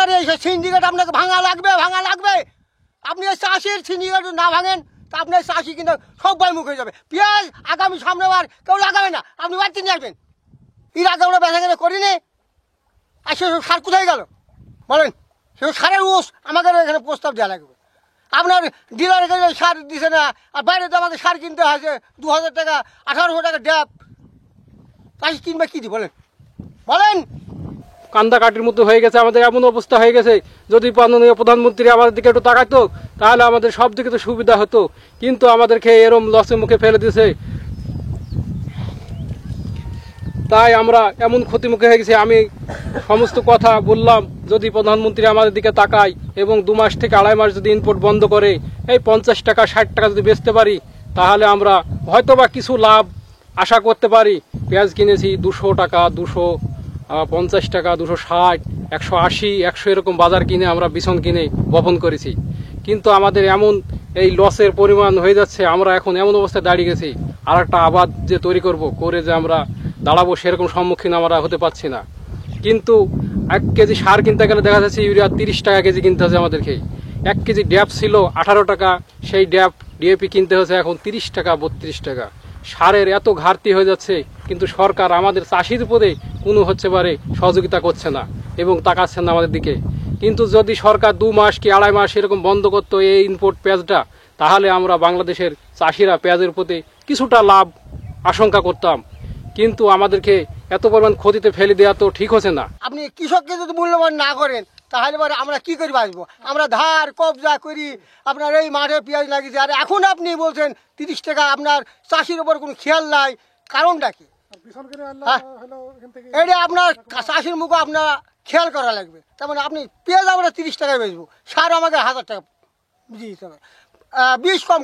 আপনার এই সিন্ডিকেট আপনাকে ভাঙা লাগবে। আপনি এই চাষির সিন্ডিকেট না ভাঙেন তা আপনার চাষি কিন্তু সবাই মুখ হয়ে যাবে। পেঁয়াজ আগামী সামনেবার কেউ লাগাবে না, আপনি বাড়িতে নিয়ে আসবেন। এর আগে আমরা বেচা কেনা করিনি, আর সেসব সার কোথায় গেল বলেন? সেসব সারের ওষ আমাদের এখানে প্রস্তাব দেওয়া লাগবে। আপনার ডিলারের কাছে সার দিছে না, আর বাইরে তো আমাদের সার কিনতে হয়েছে 2000 টাকা 1800 টাকা ড্যাপ। চাষি কিনবে কী দি বলেন? কান্দা কাটির মতো হয়ে গেছে আমাদের, এমন অবস্থা হয়ে গেছে। যদি মাননীয় প্রধানমন্ত্রী আমাদের দিকে একটু তাকাতো তাহলে আমাদের সব দিকে তো সুবিধা হতো, কিন্তু আমাদেরকে এরম লসের মুখে ফেলে দিয়েছে। তাই আমরা এমন ক্ষতি মুখে হয়ে গেছি। আমি সমস্ত কথা বললাম, যদি প্রধানমন্ত্রী আমাদের দিকে তাকায় এবং 2 মাস থেকে 2.5 মাস যদি ইনপুট বন্ধ করে এই 50 টাকা 60 টাকা যদি বেচতে পারি তাহলে আমরা হয়তোবা কিছু লাভ আশা করতে পারি। পেঁয়াজ কিনেছি 200 টাকা, 250 টাকা, 260, 180, 100 এরকম বাজার কিনে আমরা বিছন কিনে বপন করেছি। কিন্তু আমাদের এমন এই লসের পরিমাণ হয়ে যাচ্ছে, আমরা এখন এমন অবস্থায় দাঁড়িয়ে গেছি, আর একটা আবাদ যে তৈরি করব, করে যে আমরা দাঁড়াবো সেরকম সম্মুখীন আমরা হতে পারছি না। কিন্তু 1 কেজি সার কিনতে গেলে দেখা যাচ্ছে ইউরিয়া 30 টাকা কেজি কিনতে হচ্ছে আমাদেরকে। 1 কেজি ড্যাপ ছিল 18 টাকা, সেই ড্যাপ ডিএপি কিনতে হচ্ছে এখন 30 টাকা 32 টাকা। সারের এত ঘাটতি হয়ে যাচ্ছে, কিন্তু সরকার আমাদের চাষির উপরে কোনো সহযোগিতা করছে না এবং তাকাচ্ছে না আমাদের দিকে। কিন্তু যদি সরকার 2 মাস কি 2.5 মাস এরকম বন্ধ করতো এই ইনপুট পেঁয়াজটা, তাহলে আমরা বাংলাদেশের চাষিরা পেঁয়াজের প্রতি কিছুটা লাভ আশঙ্কা করতাম। কিন্তু আমাদেরকে এত পরিমাণ ক্ষতিতে ফেলে দেওয়া তো ঠিক হচ্ছে না। আপনি কৃষককে যদি মূল্যবান না করেন তাহলে পরে আমরা কি করে বাঁচবো? আমরা ধার কবজা করি আপনার এই মাঠে পেঁয়াজ লাগিয়েছি, আর এখন আপনি বলছেন 30 টাকা। আপনার চাষির ওপর কোনো খেয়াল নাই, কারণটা কি? এটা আপনার চাষির মুখে আপনার খেয়াল করা লাগবে। তার মানে আপনি পেঁয়াজ আমরা 30 টাকায় বেচবো, সার আমাকে 1000 টাকা বুঝিয়ে দিতে হবে। বীজ কম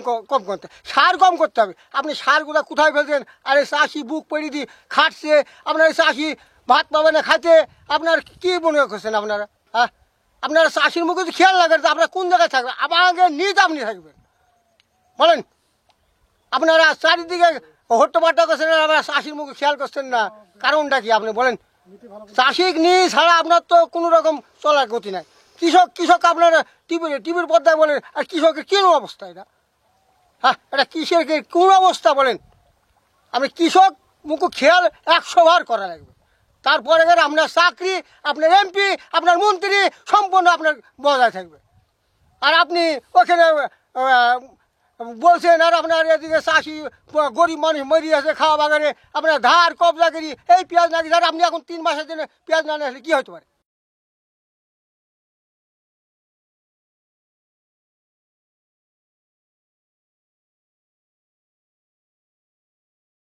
করতে, সার কম করতে হবে। আপনি সারগুলো কোথায় ফেলছেন? আরে চাষি বুক পড়ি দিয়ে খাটছে, আপনার চাষি ভাত পাবে না খাইতে। আপনার কি মনে করছেন আপনারা? হ্যাঁ, আপনারা চাষির মুখে যদি খেয়াল না করেন আপনারা কোন জায়গায় থাকবেন? আমাকে নিজ আপনি থাকবেন বলেন? আপনারা চারিদিকে হট্টপাট্টা করছেন, আপনারা চাষির মুখে খেয়াল করছেন না, কারণটা কি আপনি বলেন? চাষিক নিয়ে ছাড়া আপনার তো কোনো রকম চলার গতি নাই। কৃষক আপনারা টিভির পর্দায় বলেন, আর কৃষকের কোন অবস্থা এটা? হ্যাঁ, এটা কৃষকের কোন অবস্থা বলেন? আপনি কৃষক মুখে খেয়াল 100 বার করা লাগবে। তারপরে আপনার চাকরি, আপনার এমপি, আপনার মন্ত্রী সম্পূর্ণ আপনার বজায় থাকবে। আর আপনি ওখানে বলছেন, আর আপনার এদিকে চাষি গরিব মানুষ মরি আছে খাওয়া বাগানে, আপনার ধার কবজা করি এই পেঁয়াজ না, আপনি এখন 3 মাসের জন্য পেঁয়াজ না আসলে কি হতে পারে?